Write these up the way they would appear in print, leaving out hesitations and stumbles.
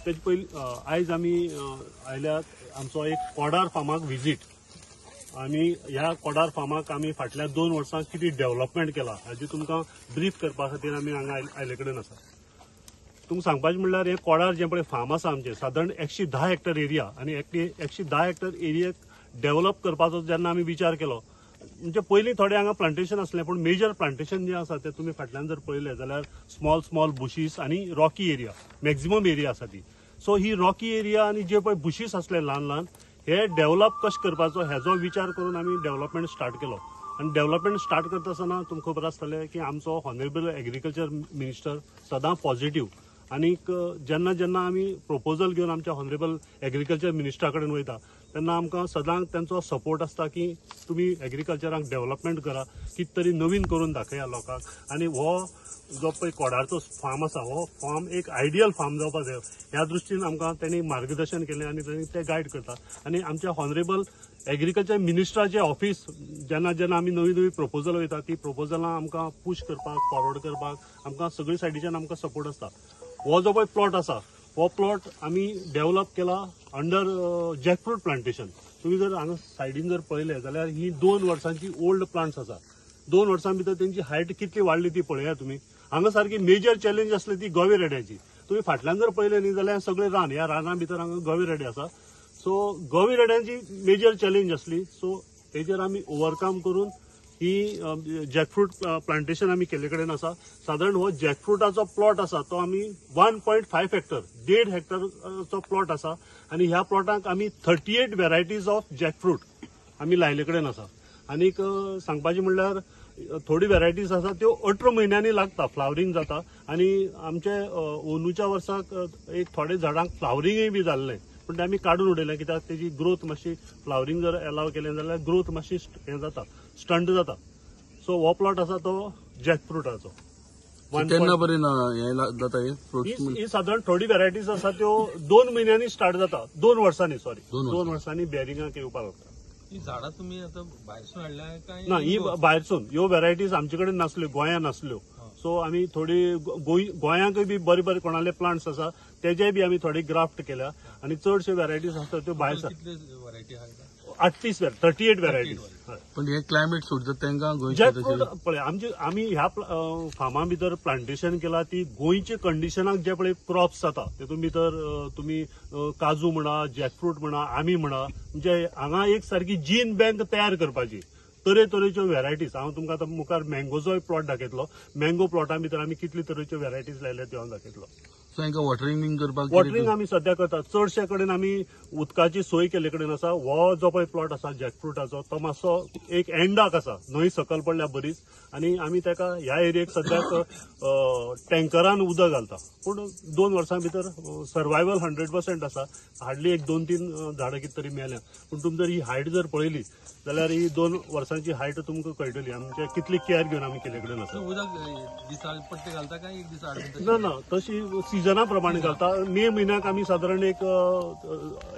तेज पयलीं आयज आमी आयल्यात आमचो एक कोडार फार्माक विजीट। आमी ह्या कोडार फार्माक आमी फाटल्या 2 वर्सां कितें डेव्हलपमेंट केला हाजी तुमकां ब्रीफ करपा खातीर आमी हांगा आयले कडेन आसा। तुमकां सांगपाचें म्हणल्यार हे कोडार जे पळय फार्म आसा आमचें सादारण 110 हेक्टर एरिया आनी 110 हेक्टर एरियेक डेव्हलप करपाचो जेन्ना आमी विचार केलो म्हणजे पयलीं थोडे हांगा प्लांटेशन आसलें पण मेजर प्लांटेशन जे आसा ते तुमी फाटल्यान जर पळयलें जाल्यार स्मॉल बुशीस आनी रॉकी एरिया मॅक्झिमम एरिया आसा ती। सो ही रॉकी एरिया आनी जे पळय बुशीस आसले ल्हान हे डेव्हलप कशें करपाचो हेजो विचार करून आमी डेव्हलपमेंट स्टार्ट केलो। आनी डेव्हलपमेंट स्टार्ट करता आसतना तुमकां खबर आसतलें की आमचो हॉनरेबल एग्रीकल्चर मिनिस्टर सदां पॉझिटिव्ह आनीक जेन्ना जेन्ना आमी प्रपोजल घेवन आमच्या हॉनरेबल एग्रीकल्चर मिनिस्टरा कडेन वयता तेन्ना आमकां सदां त्यांचो सपोर्ट आसता की तुमी एग्रीकल्चराक डेव्हलपमेंट करा, कितें तरी नवीन करून दाखया लोकांक। आनी हो जो पळय कोडारचो फार्म आसा हो फार्म एक आयडियल फार्म जावपा जाय ह्या दृश्टीन आमकां तेणी मार्गदर्शन केलें आनी ते गायड करता। आनी आमच्या हॉनरेबल एग्रीकल्चर मिनिस्टराचें ऑफिस जेन्ना जेन्ना आमी नवी नवी प्रपोजल वयता ती प्रपोजलां आमकां पुश करपाक फॉरवर्ड करपाक आमकां सगळे सायडीच्यान आमकां सपोर्ट आसता। हो जो पळय प्लॉट आसा हो प्लॉट आमी डेव्हलप केला अंडर जॅकफ्रूट प्लांटेशन। तुम्ही जर हांगा सायडीन जर पळयलें जाल्यार ही 2 वर्सांची ओल्ड प्लांट्स आसा। 2 वर्सां भितर तेंची हायट कितली वाडली ती पळया तुमी। हांगा सारकी मेजर चॅलेंज आसली ती गवे रेड्याची। तुम्ही फाटल्यान जर पळयलें न्ही जाल्यार सगळे रान ह्या राना भितर हांगा गवे रेडे आसा। सो गवे रेड्यांची मेजर चॅलेंज आसली। सो तेजेर आमी ओवरकम करून ही जॅकफ्रूट प्लांटेशन आमी केले कडेन आसा। साधारण हो जॅकफ्रुटाचो प्लॉट आसा तो आमी 1.5 हेक्टर 1.5 हेक्टरचो प्लॉट आसा आनी ह्या प्लॉटाक आमी 38 व्हेरायटीज ऑफ जॅकफ्रूट आमी लायले कडेन आसा। आनीक सांगपाचें म्हणल्यार थोडी व्हेरायटीज आसा त्यो 18 म्हयन्यांनी लागता फ्लावरींग जाता आनी आमचे अंदूच्या वर्साक एक थोडे झाडांक फ्लावरींगय बी जाल्लें पण ते आमी काडून उडयलें कित्याक तेजी ग्रोथ मातशी फ्लावरींग जर अलाव केलें जाल्यार ग्रोथ मातशी हें जाता स्टंट जाता। सो हो प्लॉट आसा तो जॅकफ्रुटाचो। ही साधारण थोडी व्हेरायटीज आसा त्यो 2 म्हयन्यांनी स्टार्ट जाता 2 वर्सांनी 2 वर्सांनी बेरिंगाक येवपाक लागता। ही झाडां तुमी आतां भायरसून हाडल्या काय ना ही भायरसून ह्यो व्हेरायटीज आमचे कडेन नासल्यो गोंयांत नासल्यो। सो आमी थोडी गोंयांकय बी बरे बरे कोणाले प्लांट्स आसा तेजे बी आमी थोडे ग्राफ्ट केल्या आनी चडशे व्हेरायटीज आसता त्यो भायर 38 व्हेरायटीज। पण हे क्लायमेट सूट जाता तांकां जॅकफ्रूट पळय आमी ह्या फार्मा भितर प्लांटेशन केला ती गोंयच्या कंडिशनाक जे पळय क्रॉप्स जाता तेतून भितर तुमी काजू म्हणा जॅकफ्रूट म्हणा आमी म्हणा म्हणजे हांगा एक सारकी जीन बँक तयार करपाची तरेतरेच्यो व्हेरायटीज। हांव तुमकां आतां मुखार मँगोचोय प्लॉट दाखयतलो। मँगो प्लॉटा भितर आमी कितले तरेच्यो व्हेरायटीज लायल्या त्यो हांव दाखयतलो। वॉटरिंग करपाक वॉटरिंग आमी सध्या करता। चडशे कडेन आमी उदकाची सोय केले कडेन आसा। हो जो पळय प्लॉट आसा जॅकफ्रुटाचो तो मातसो एक एंडाक आसा न्हंय सकयल पडल्या बरीच आनी आमी ताका ह्या एरियेक सद्याक टँकरान उदक घालता पूण 2 वर्सां भितर सर्वायवल 100% आसा। हार्डली एक 2-3 झाडां कितें तरी मेल्या पूण तुमी जर ही हायट जर पळयली जाल्यार ही 2 वर्सांची हायट तुमकां कळटली आमचे कितली केअर घेवन आमी केले कडेन आसा। उदक दिसा पट्टे घालता काय एक दिसा ना तशी सिजना प्रमाणे घालता। मे म्हयन्याक आमी साधारण एक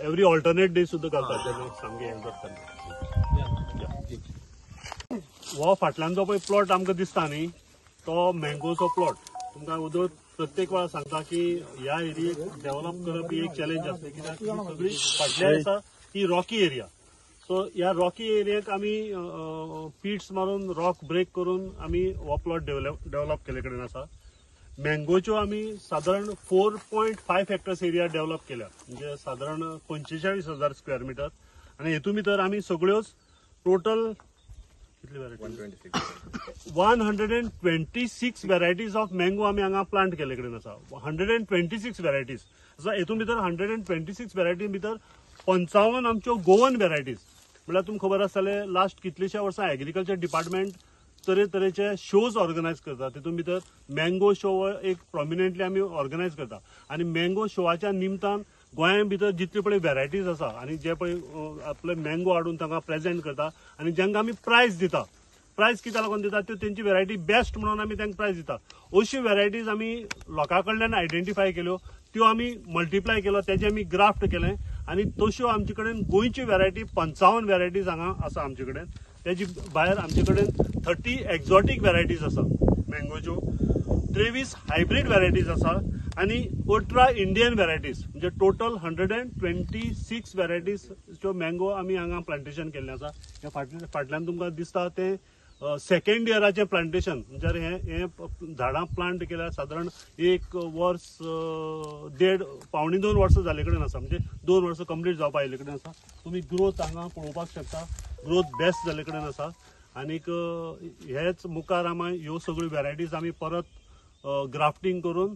एवरी ऑल्टरनेट डे सुद्दां घालता जेन्ना सामकें हें जाता। हो फाटल्यान जो पळय प्लॉट आमकां दिसता न्ही तो मँगोचो प्लॉट। तुमकां उदक प्रत्येक वेळा सांगता की ह्या एरियेक डेव्हलप करप ही एक चॅलेंज आसता कित्याक सगळी फाटल्यान आसा ही रॉकी एरिया। सो ह्या रॉकी एरियेक आमी पिट्स मारून रॉक ब्रेक करून आमी हो प्लॉट डेव्हलप केले कडेन आसा। मँगोच्यो आमी साधारण 4.5 हेक्टर्स एरिया डेव्हलप केल्या म्हणजे साधारण 45,000 स्क्वेअर मीटर आनी हेतून भितर आमी सगळ्योच टोटल कितली व्हेरायटी 126 व्हेरायटीज ऑफ मँगो आमी हांगा प्लांट केले कडेन आसा। 126 व्हेरायटीज आसा। हेतून भितर 126 व्हेरायटी भितर 55 आमच्यो गोवन व्हेरायटीज। म्हळ्यार तुमकां खबर आसतलें लास्ट कितलेशा वर्सां एग्रीकल्चर डिपार्टमेंट तरेतरेचे शोज ऑर्गनायज करता तितून भितर मँगो शो एक प्रॉमिनंटली आमी ऑर्गनायज करता आनी मँगो शोवाच्या निमतान गोंया भितर जितले पळय व्हेरायटीज आसा आनी जे पळय आपले मँगो हाडून तांकां प्रेजेंट करता आनी जांकां आमी प्रायज दिता। प्रायज कित्याक लागून दिता त्यो तेंची व्हेरायटी बेस्ट म्हणून आमी तांकां प्रायज दिता। अश्यो व्हेरायटीज आमी लोकां कडल्यान आयडेंटिफाय केल्यो त्यो आमी मल्टिप्लाय केलो तेजे आमी ग्राफ्ट केलें आनी तश्यो आमचे कडेन गोंयची व्हेरायटी 55 व्हेरायटीज हांगा आसा आमचे कडेन। तेजी भायर आमचे कडेन 30 एक्झॉटीक व्हेरायटीज आसा मँगोच्यो 23 हायब्रीड व्हेरायटीज आसा आणि 18 इंडियन व्हेरायटीज म्हणजे टोटल 126 व्हेरायटीजच्यो मँगो आमी हांगा प्लांटेशन केल्लें आसा. हे फाटल्यान तुमकां दिसता ते सेकंड इयराचें प्लांटेशन. म्हणजे हे झाडां प्लांट केल्यार सादारण 1 वर्स पावणे 2 वर्सां जाले कडेन आसा. म्हणजे 2 वर्सां कंप्लीट जावपा आयिल्ले कडेन आसा. तुम्ही ग्रोथ हांगा पळोवपाक शकता. ग्रोथ बेस्ट जाले कडेन आसा. आनीक हेच मुखार आमी ह्यो सगळ्यो व्हेरायटीज आमी परत ग्राफ्टिंग करून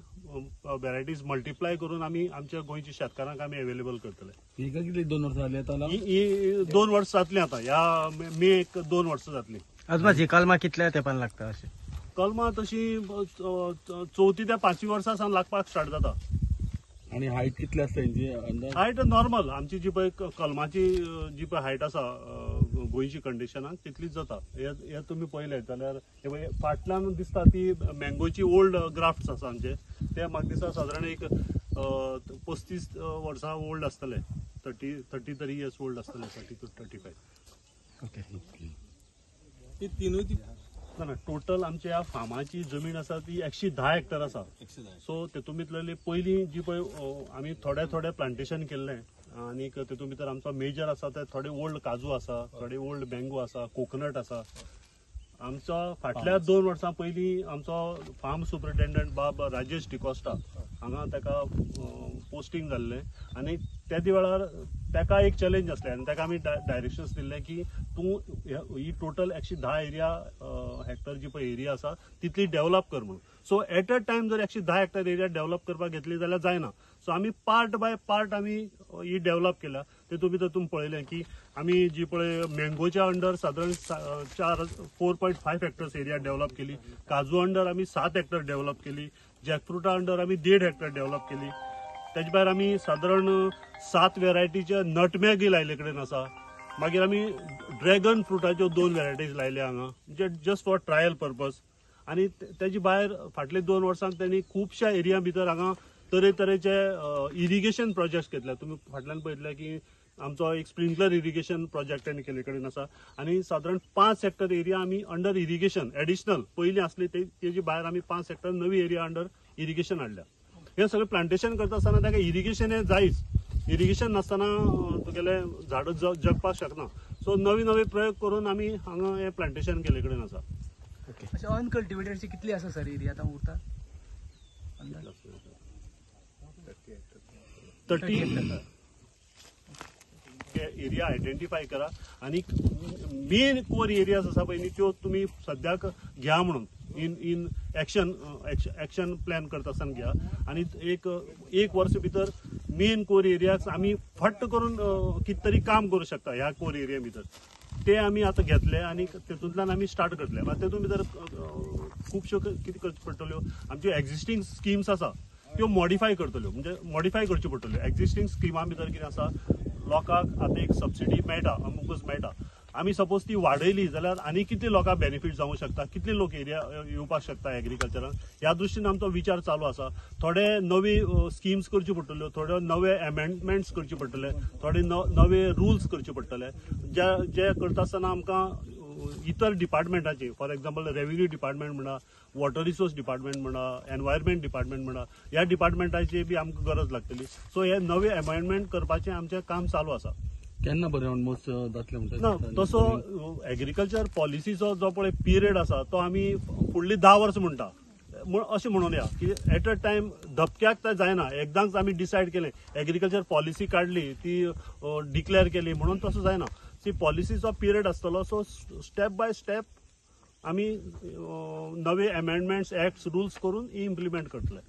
व्हेरायटीज मल्टिप्लाय करून आमी आमच्या गोंयच्या शेतकारांक आमी अवेलेबल करतले. हिका कितली 2 वर्सां जाली आतां? ही 2 वर्सां जातली आता. ह्या मेक 2 वर्सां जातली. अजून कलमां कितल्या तेंपान लागता अशें? कलमां तशी 4थी ते 5वी वर्सां सावन लागपाक स्टार्ट जाता. आणि हायट कितली आसता तेंची अंदाज? हायट नॉर्मल आमची जी पळय कलमाची जी पळय हायट आसा गोंयची कंडिशनाक तितलीच जाता. हे तुम्ही पळयले जाल्यार हे पळय फाटल्यान दिसता ती मँगोची ओल्ड ग्राफ्ट्स आसा आमचे. ते म्हाका दिसता सादारण एक 35 वर्सां ओल्ड आसतले. 30 इयर्स ओल्ड आसतले. 30 to 35. ओके. ती तीनूय ती ना टोटल आमच्या ह्या फार्माची जमीन आसा ती 110 हेक्टर आसा. 110. सो तेतून भितरली पयली जी पळय आमी थोडे प्लांटेशन केल्लें. आनीक तेतून भितर आमचो मेजर आसा ते थोडे ओल्ड काजू आसा, थोडे ओल्ड मँगो आसा, कोकोनट आसा. आमचो फाटल्या 2 वर्सां पयलीं आमचो फार्म सुपरिटेंडंट बाब राजेश डिकोस्टा हांगा ताका पोस्टिंग जाल्लें. आनी त्या वेळार ताका एक चॅलेंज आसलें आनी ताका आमी डायरेक्शन्स दिल्ले की तूं ही टोटल 110 हेक्टर जी पळय एरिया आसा तितली डेव्हलप कर म्हणून. सो एट अ टायम जर 110 हेक्टर एरिया डेव्हलप करपाक घेतली जाल्यार जायना. सो आमी पार्ट बाय पार्ट आमी ही डेव्हलप केल्या. तेतून भितर तुमी पळयलें की आमी जी पळय मँगोच्या अंडर सादारण 4.5 हेक्टर्स एरिया डेव्हलप केली. काजू अंडर आमी 7 हेक्टर डेव्हलप केली. जॅकफ्रुटा अंडर आमी 1.5 हेक्टर डेव्हलप केली. तेजे भायर आमी सादारण 7 व्हेरायटीचे नटमॅग लायले कडेन आसा. मागीर आमी ड्रॅगन फ्रुटाच्यो 2 व्हेरायटीज लायल्या हांगा म्हणजे जस्ट फॉर ट्रायल पर्पज. आनी तेजे भायर फाटले 2 वर्सांक त्यांनी खुबश्या एरिया भितर हांगा तरेतरेचे इरिगेशन प्रोजेक्ट घेतले. तुम्ही फाटल्यान पळयतले की आमचो एक स्प्रिंकलर इरिगेशन प्रोजेक्ट त्यांनी केले कडेन आसा. आनी सादारण 5 हेक्टर एरिया आमी अंडर इरिगेशन एडिशनल पयलीं आसली तेजी भायर आमी 5 हेक्टर नवी एरिया अंडर इरिगेशन हाडल्या. हे सगळें प्लांटेशन करता आसतना ताका इरिगेशन हे जायच. इरिगेशन नासतना तुगेले झाडां जगपाक शकना. सो नवे प्रयोग करून आमी हांगा हे प्लांटेशन केले कडेन आसा. अशें अनकल्टिवेटेडची कितली आसा सर एरिया आतां उरता? 30 एरिया आयडेंटिफाय करा. आणि मेन कोर एरियाज आसा पळय न्ही त्यो तुमी सद्याक घ्या म्हणून इन एक्शन प्लॅन करता आसतना घ्या. आणि एक वर्स भितर मेन कोर एरियाज आमी फट्ट करून कितें तरी काम करूं शकता ह्या कोर एरिया भितर. ते आमी आतां घेतले आनी तेतूंतल्यान आमी स्टार्ट करतले. तेतून भितर खुबश्यो कितें करच्यो पडटल्यो आमच्यो एक्झिस्टिंग स्किम्स आसा त्यो मॉडिफाय करतल्यो. म्हणजे मॉडिफाय करच्यो पडटल्यो. एक्झिस्टिंग स्किमा भितर कितें आसा लोकांक आतां एक सबसिडी मेळटा अमुकूच मेळटा. आमी सपोज ती वाडयली जाल्यार आनी कितले लोकांक बेनिफीट जावंक शकता, कितले लोक एरिया येवपाक शकता एग्रीकल्चरान. ह्या दृश्टीन आमचो विचार चालू आसा. थोडे नवी स्किम्स करच्यो पडटल्यो, थोडे नवे अमेंडमेंट्स करचे पडटले, थोडे नवे रुल्स करचे पडटले. जे करता आसतना आमकां इतर डिपार्टमेंटाची फॉर एक्झाम्पल रेव्हेन्यू डिपार्टमेंट म्हणा, वॉटर रिसोर्स डिपार्टमेंट म्हणा, एनवायरमेंट डिपार्टमेंट म्हणा, ह्या डिपार्टमेंटाची बी आमकां गरज लागतली. सो हे नवे अमेंडमेंट करपाचें आमचें काम चालू आसा. केन्ना बरें ऑलमोस्ट जातलें ना म्हणटा? तसो एग्रीकल्चर पॉलिसीचो जो पळय पिरियड आसा तो आमी फुडली 10 वर्सां म्हणटा. अशें म्हणून या की एट अ टायम धपक्याक ते जायना. एकदांच आमी डिसायड केलें एग्रीकल्चर पॉलिसी काडली ती डिक्लेअर केली म्हणून तसो जायना. ती पॉलिसीचो पिरियड आसतलो. सो स्टेप बाय स्टेप आमी नवे अमेंडमेंट्स एक्ट्स रुल्स करून इम्प्लिमेंट करतले.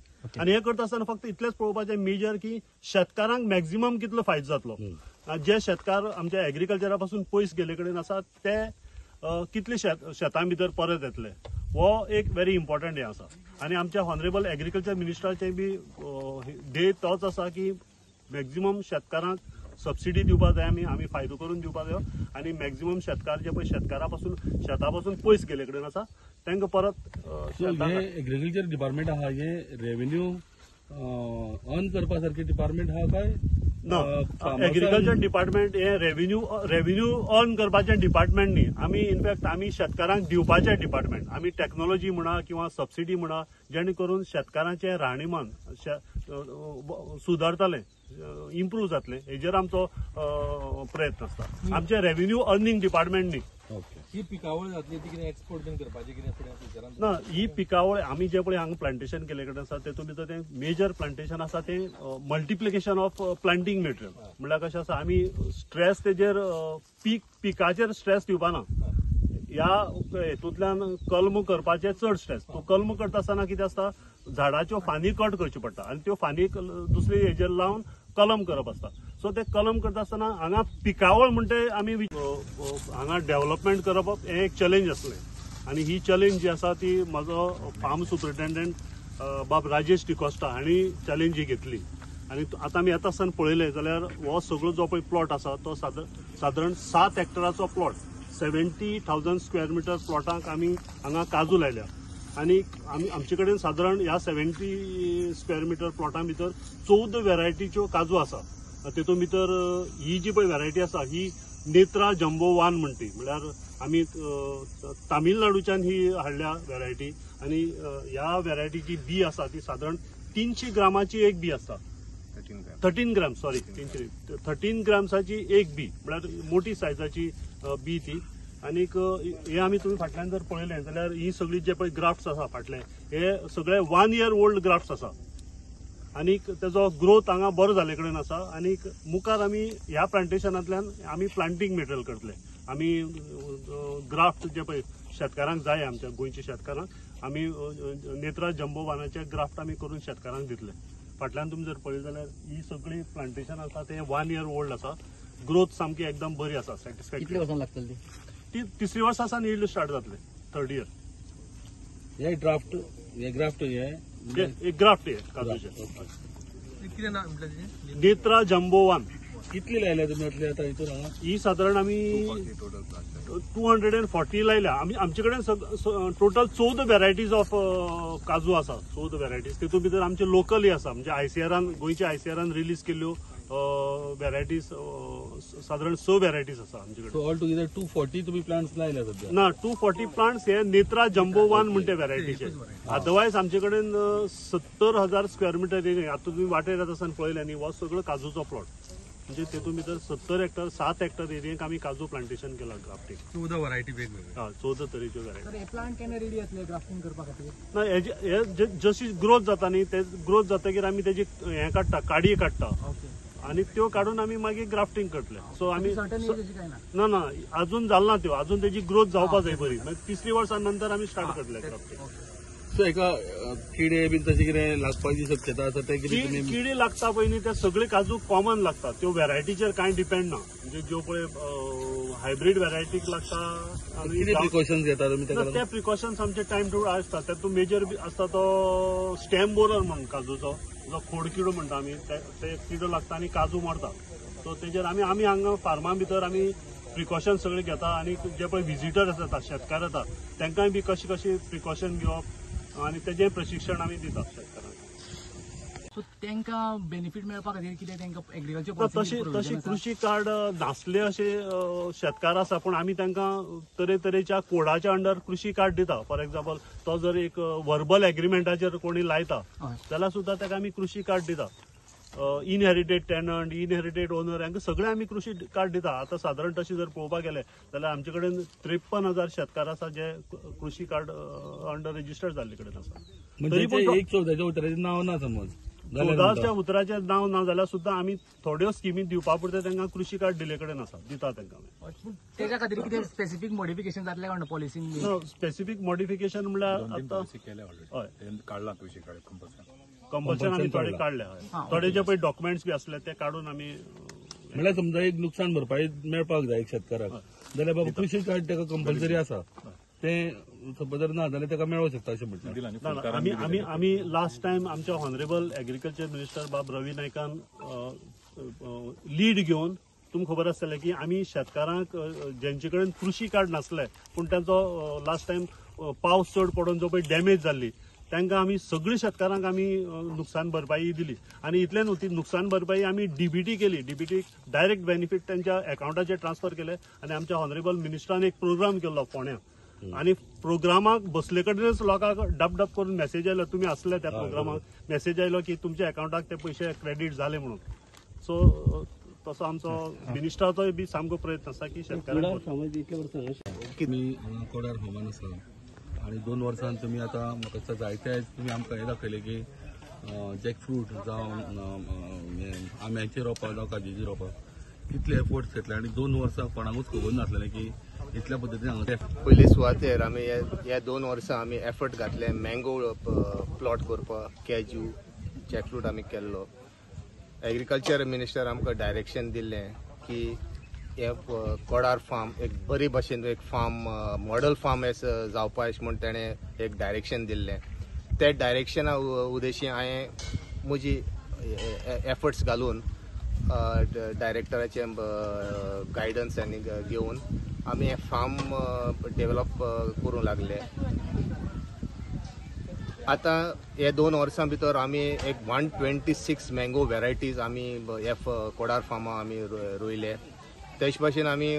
आणि हे करता आसतना फक्त इतलेंच पळोवपाचें मेजर की शेतकारांक मॅक्झिमम कितलो फायदो जातलो. जे शेतकार आमच्या एग्रीकल्चरा पासून पयस गेले कडेन आसात ते कितले शेतां भितर परत येतले हो एक व्हेरी इम्पॉर्टंट हे आसा. आणि आमच्या हॉनरेबल एग्रीकल्चर मिनिस्टराचे बी ध्येय तोच आसा की मॅक्झिमम शेतकारांक सबसिडी दिवपाक जाय. आमी फायदो करून दिवपाक जाय. आणि मॅक्झिमम शेतकार जे पळय शेता पासून पयस गेले कडेन आसा तांकां परत हे एग्रीकल्चर डिपार्टमेंट आहा हे रेव्हेन्यू अर्न करपा सारखे डिपार्टमेंट आहा काय? ना एग्रीकल्चर डिपार्टमेंट हे रेव्हेन्यू अर्न करपाचें डिपार्टमेंट न्ही. आमी इनफॅक्ट आमी शेतकारांक दिवपाचें डिपार्टमेंट. आमी टेक्नॉलॉजी म्हणा किंवा सबसिडी म्हणा जेणे करून शेतकारांचें राहणीमान सुदारतले इम्प्रूव्ह जातले हेजेर आमचो प्रयत्न आसता. आमचे रेव्हेन्यू अर्निंग डिपार्टमेंटनी ही पिकावळ जातली ती कितें एक्सपोर्ट बीन करपाची कितें फुडें फ्युचरान ना ही पिकावळ आमी जे पळय हांगा प्लांटेशन केले कडेन आसा तेतून भितर ते मेजर प्लांटेशन आसा ते मल्टिप्लिकेशन ऑफ प्लांटिंग मटेरियल. म्हळ्यार कशें आसा आमी स्ट्रेस तेजेर पिकाचेर स्ट्रेस दिवपाना. ह्या हेतूंतल्यान कल्म करपाचे चड स्ट्रेस. तो कल्म करता आसतना कितें आसता झाडाच्यो फानी कट करच्यो पडटा आनी त्यो फानी दुसरे हेजेर लावन कलम करप आसता. सो ते कलम करता आसतना हांगा पिकावळ म्हणटे आमी हांगा डेव्हलपमेंट करप हें एक चॅलेंज आसलें. आनी ही चॅलेंज जी आसा ती म्हाजो फार्म सुपरिटेंडंट बाब राजेश डिकोस्टा हांणी चॅलेंज ही घेतली. आनी आतां आमी येता आसतना पळयलें जाल्यार हो सगळो जो पळय प्लॉट आसा तो सादारण 7 हेक्टराचो प्लॉट 70,000 स्क्वेअर मिटर प्लॉटांक आमी हांगा काजू लायल्या. आनी आमचे कडेन सादारण ह्या 70 स्क्वेअर मिटर प्लॉटां भितर 14 व्हेरायटीच्यो काजू आसा. तेतून भितर ही जी पळय व्हेरायटी आसा ही नेत्रा जम्बो 1 म्हणटी. म्हळ्यार आमी तामिळनाडूच्यान ही हाडल्या व्हेरायटी. आनी ह्या व्हेरायटीची बी आसा ती सादारण 300 ग्रामाची एक बी आसता. 13 ग्राम सॉरी 13 ग्राम्साची एक बी म्हळ्यार मोठी सायजाची बी ती. आनीक हे आमी तुमी फाटल्यान जर पळयलें जाल्यार ही सगळी जे पळय ग्राफ्ट्स आसा फाटले हे सगळे 1 year ओल्ड ग्राफ्ट्स आसा. आनीक तेजो ग्रोथ हांगा बरो जाले कडेन आसा. आनीक मुखार आमी ह्या प्लांटेशनांतल्यान आमी प्लांटींग मटेरियल करतले. आमी ग्राफ्ट जे पळय शेतकारांक जाय आमच्या गोंयच्या शेतकारांक आमी नेत्रा जम्बो 1चे ग्राफ्ट आमी करून शेतकारांक दितले. फाटल्यान तुमी जर पळयत जाल्यार ही सगळी प्लांटेशन आसा ते 1 year ओल्ड आसा. ग्रोथ सामकी एकदम बरी आसा. कितले वर्सां लागतली ती 3री वर्सा सावन येयल्यो स्टार्ट जातले. 3rd year हे ग्राफ्ट एक ग्राफ्ट हे काजूचे कितें नाम म्हटलें तेजें नेत्रा जम्बो 1. कितली लायल्या तुमी आतां हितून हांगा ही सादारण आमी 240 लायल्या. आमचे कडेन टोटल 14 व्हेरायटीज ऑफ काजू आसा. 14 व्हेरायटीज तितून भितर आमचे लोकली आसा म्हणजे आयसीआरान गोंयच्या आयसीआरान रिलीज केल्ल्यो व्हेरायटीज सादारण 6 व्हेरायटीज आसा आमचे कडेन. ऑल टुगेदर 240 तुमी प्लांट्स लायल्या सध्या ना 240 प्लांट्स हे नेत्रा जम्बो 1 म्हणटे व्हेरायटीचे. अदरवायज आमचे कडेन 70,000 स्क्वेअर मिटर एरिया. आतां तुम्ही वाटेर येता आसतना पळयलें न्ही हो सगळो काजूचो प्लॉट. म्हणजे तेतून भितर 70 हेक्टर 7 हेक्टर एरियेक आमी काजू प्लांटेशन केला ग्राफ्टिंग. 14 व्हरायटी वेगवेगळ्यो. 14 तरेच्यो व्हेरायटी. तर हे प्लांट केन्ना रेडी जातले ग्राफ्टिंग करपा खातीर? ना हे जशी ग्रोथ जाता न्ही ते ग्रोथ जातकीर आमी तेजी हे काडटा काडये काडटा आनी त्यो काडून आमी मागीर ग्राफ्टिंग करतले. सो आमी ना ना अजून जालना त्यो अजून तेजी ग्रोथ जावपा जाय बरी. 3री वर्सा नंतर आमी स्टार्ट करतले ग्राफ्टिंग. सो हेका किडे बीन तशें कितें लागपाची शक्यता आसा ते कितें तुमी किडे लागता पळय न्ही ते सगळे काजू कॉमन लागतात. त्यो व्हेरायटीचेर कांय डिपेंड ना. म्हणजे ज्यो पळय हायब्रीड व्हेरायटीक लागता कितें प्रिकॉशन्स घेता तुमी तेका ते प्रिकॉशन्स आमचे टायम टू आसता. तेतून मेजर आसता तो स्टेम बोरर म्हणून काजूचो जो खोड किडो म्हणटा आमी ते किडो लागता आनी काजू मरता. सो तेजेर आमी हांगा फार्मा भितर आमी प्रिकॉशन सगळे घेता. आनी जे पळय विजिटर येता शेतकार येता तांकांय बी कशी प्रिकॉशन घेवप आनी तेजें प्रशिक्षण आमी दितात शेतकारांक. सो तांकां बेनिफीट मेळपा खातीर कितें तांकां एग्रीकल्चर तशी कृषी कार्ड नासले असे शेतकार आसा पूण आमी तांकां तरेतरेच्या कोडाच्या अंडर कृषी कार्ड दिता. फॉर एक्झाम्पल तो जर एक वर्बल एग्रीमेंटाचेर कोणी लायता जाल्यार सुद्दां ताका आमी कृषी कार्ड दिता. इनहेरिटेड टेनंट इनहेरिटेड ओनर हांकां सगळे आमी कृषी कार्ड दिता. आतां सादारण तशें जर पळोवपाक गेले जाल्यार आमचे कडेन 53,000 शेतकार आसा जे कृषी कार्ड अंडर रेजिस्टर्ड जाल्ले कडेन आसा. म्हणजे एक चौदाच्या उतराचें नांव ना समज 14च्या उतराचें नांव ना जाल्यार सुद्दां आमी थोड्यो स्किमी दिवपा पुरते तांकां कृषी कार्ड दिले कडेन आसा दिता तांकां. तेच्या खातीर कितें स्पेसिफीक मॉडिफिकेशन जातलें काय पॉलिसीन? स्पेसिफीक मॉडिफिकेशन म्हळ्यार आतां हय काढला कृषी कार्ड कंपल्सन कंपल्शन आमी थोडे काडले. हय थोडे जे पळय डॉक्युमेंट्स बी आसले ते काडून आमी म्हळ्यार समजा एक नुकसान भरपाई मेळपाक जाय एक शेतकाराक जाल्यार बाबा कृषी कार्ड ताका कंपल्सरी आसा तें सपोज जर ना जाल्यार ताका मेळूंक शकता अशें म्हणटा. आमी लास्ट टायम आमच्या हॉनरेबल एग्रीकल्चर मिनिस्टर बाब रवी नायकान लीड घेवन तुमकां खबर आसतलें की आमी शेतकारांक जेंचे कडेन कृषी कार्ड नासले पूण तांचो लास्ट टायम पावस चड पडून जो पळय डॅमेज जाल्ली तांकां आमी सगळ्या शेतकारांक आमी नुकसान भरपाई दिली. आनी इतलें न्हू ती नुकसान भरपाई आमी डीबीटी केली. डीबीटीक डायरेक्ट बेनिफीट तांच्या अकाउंटाचेर ट्रान्सफर केले. आनी आमच्या हॉनरेबल मिनिस्टरान एक प्रोग्राम केल्लो फोंड्या आणि प्रोग्रामाक बसले कडेनच लोकांक डब करून मेसेज आयलो, तुम्ही असले त्या प्रोग्रामाक मेसेज आयलो की तुमच्या अकाउंटाक ते पैसे क्रेडीट झाले म्हणून. सो तसो आमचो मिनिस्टराचोय बी सामको प्रयत्न आसा की शेतकऱ्यांक मी कोडार हवामान आसा आणि 2 वर्सां तुमी आतां म्हाका दिसता जायते तुमी आमकां हे दाखयले की जॅकफ्रूट जावं आंब्याची रोपां जावं काजूची रोपां कितले एफर्ट्स घेतले आणि 2 वर्सां कोणाकूच खबर नासलें की इतल्या पद्दतीन हांगा पयली सुवातेर आमी ह्या 2 वर्सां आमी एफर्ट घातले मँगो प्लॉट करपाक, कॅज्यू, जॅकफ्रूट आमी केल्लो. एग्रीकल्चर मिनिस्टर आमकां डायरेक्शन दिल्लें की हे कोडार फार्म एक बरी भाशेन एक फार्म मॉडल फार्म जावपा अशें म्हूण तेणें एक डायरेक्शन दिल्लें. ते डायरेक्शना उद्देशी हांवें म्हजी एफर्ट्स घालून डायरेक्टराचे गायडन्स आनी घेवन आमी हे फार्म डेव्हलप करूंक लागले. आतां हे 2 वर्सां भितर आमी एक 126 मँगो वेरायटीज आमी हे कोडार फार्मा आमी रोयले. तेच भाशेन आमी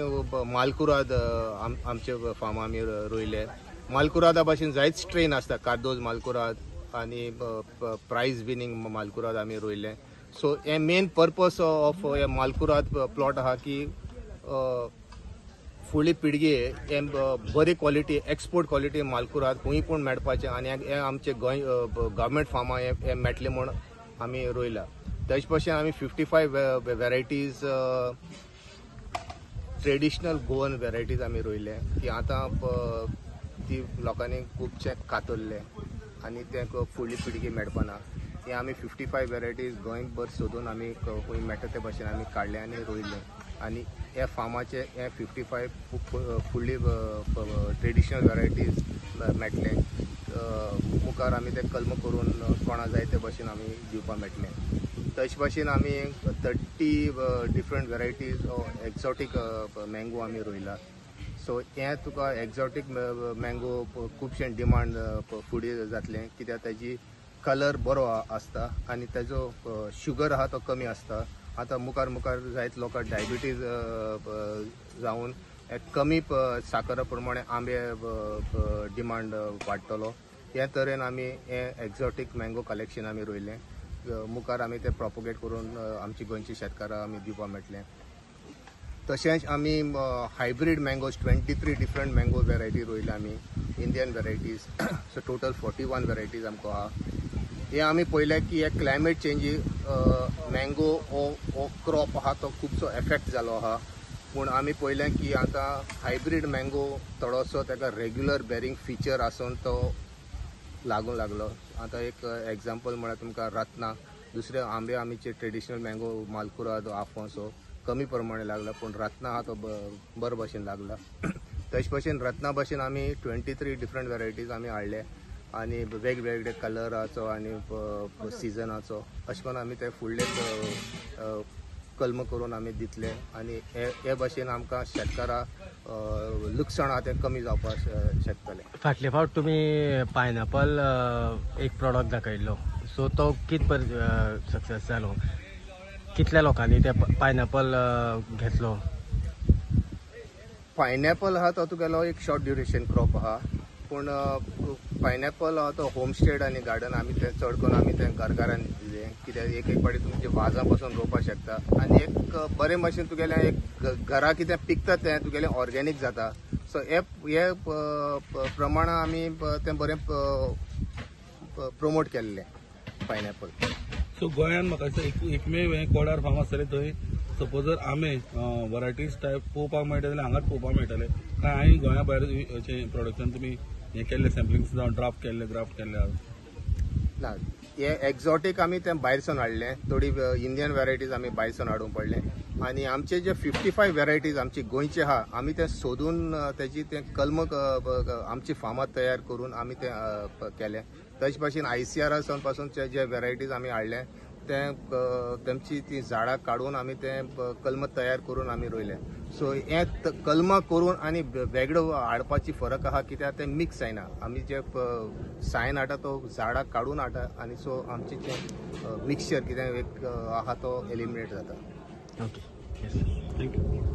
मालकुराद आमचे फार्मा आमी रोयले. मालकुरादा भाशेन जायत स्ट्रेन आसता, कार्दोज मालकुराद आनी प्रायज विनींग मालकुराद आमी रोयले. सो हे मेन पर्पज ऑफ हे मालकुराद प्लॉट आहा की फुडली पिळगे हे बरी क्वॉलिटी एक्सपोर्ट क्वॉलिटी मालकुराद खूंय पूण मेळपाचें आनी हे आमचे गोंय गव्हर्मेंट फार्मा हे मेळटले म्हूण आमी रोयला. तेच भाशेन आमी 55 वेरायटीज ट्रेडिशनल गोवन वेरायटीज आमी रोयले की आतां ती लोकांनी खुबशे कातरले आनी ते फुडली पिळगी मेळपाना. हे आमी 55 वेरायटीज गोंयभर सोदून आमी खंय मेळटा ते भाशेन आमी काडले आनी रोयले. आनी हे फार्माचे हे 55 फुडली ट्रेडिशनल वेरायटीज मेळटले. मुखार आमी ते कल्म करून कोणा जाय ते भाशेन आमी दिवपा मेळटले. तशे भाशेन आमी 30 डिफरंट वेरायटीज एक्झॉटीक मँगो आमी रोयला. सो हे तुका एक्झॉटीक मँगो खुबशे डिमांड फुडें जातलें कित्याक तेजी कलर बरो आसता आनी तेजो शुगर आहा तो कमी आसता. आतां मुखार जायत लोकांक डायबिटीज जावन कमी साकरा प्रमाणे आंबे डिमांड वाडटलो. हे तरेन आमी हे एक्झॉटीक मँगो कलेक्शन आमी रोयलें. मुखार आमी ते प्रोपोगेट करून आमची गोंयची शेतकारां आमी दिवपा मेळटलें. तशेंच आमी hybrid mangoes 23 different mango variety रोयल्या आमी Indian varieties. So total 41 varieties आमकां आहा. हे आमी पळयलें की हे क्लायमेट चेंजी मँगो हो क्रॉप आहा तो खुबसो एफेक्ट जालो आहा. पूण आमी पळयलें की आतां हायब्रीड मँगो थोडोसो ताका रेग्युलर बेरींग फीचर आसून तो लागूंक लागलो. आतां एक एग्जांपल म्हळ्यार तुमकां रत्ना, दुसरे आंबे आमीचे ट्रेडिशनल मँगो मालकुराद आफोंसो कमी प्रमाणे लागला पूण रत्ना आहा तो बरो भाशेन लागला. तेच भाशेन रत्ना भाशेन आमी 23 डिफरंट वेरायटीज आमी हाडले आनी वेगवेगळे कलराचो आनी सिजनाचो अशें करून आमी ते फुडले कल्म करून आमी दितले आनी हे भाशेन आमकां शेतकारां लुकसाण आहा तें कमी जावपाक शकतलें. फाटले फावट तुमी पायनॅपल एक प्रॉडक्ट दाखयल्लो, सो तो कित सक्सेस जालो? कितल्या लोकांनी ते पायनॅपल घेतलो? पायनॅपल आहा तो तुगेलो एक शॉर्ट ड्युरेशन क्रॉप आहा पूण पायनॅपल आहा तो होमस्टेड आनी गार्डन आमी ते चड करून आमी ते घरकारान दिले कित्याक एक पाटी तुमचे वाजां पासून रोवपाक शकता आनी एक बरे भाशेन तुगेलें एक घरा कितें पिकता तें तुगेलें ऑर्गेनीक जाता. सो हे प्रमाण आमी तें बरें प्रमोट केल्लें पायनॅपल. सो गोंयांत म्हाका दिसता एकमेव हें कोडार फार्म आसतलें थंय सपोज जर आंबे वरायटीज टायप पळोवपाक मेळटा जाल्यार हांगाच पळोवपाक मेळटले काय आनी गोंया भायर अशें प्रोडक्शन तुमी हें केल्लें सॅम्पलिंग जावं ग्राफ्ट केल्ले? ना, हे एक्झॉटीक आमी तें भायरसून हाडलें. थोडी इंडियन वेरायटीज आमी भायरसून हाडूंक पडलें आनी आमचे जे 55 वेरायटीज आमची गोंयचे आहा आमी ते सोदून तेजी तें कल्म आमची फार्मात तयार करून आमी तें केलें. तशे भाशेन ICRA पासून जे वेरायटीज आमी हाडले तेंची ती झाडां काडून आमी तें कल्म तयार करून आमी रोयले. सो हे कल्म करून आनी वेगळो हाडपाची फरक आहा कित्याक ते मिक्स जायना. आमी जे सायन हाडटा तो झाडां काडून हाडटा आनी सो आमचे जे मिक्सचर कितें एक आहा तो एलिमिनेट जाता. Okay, thank you.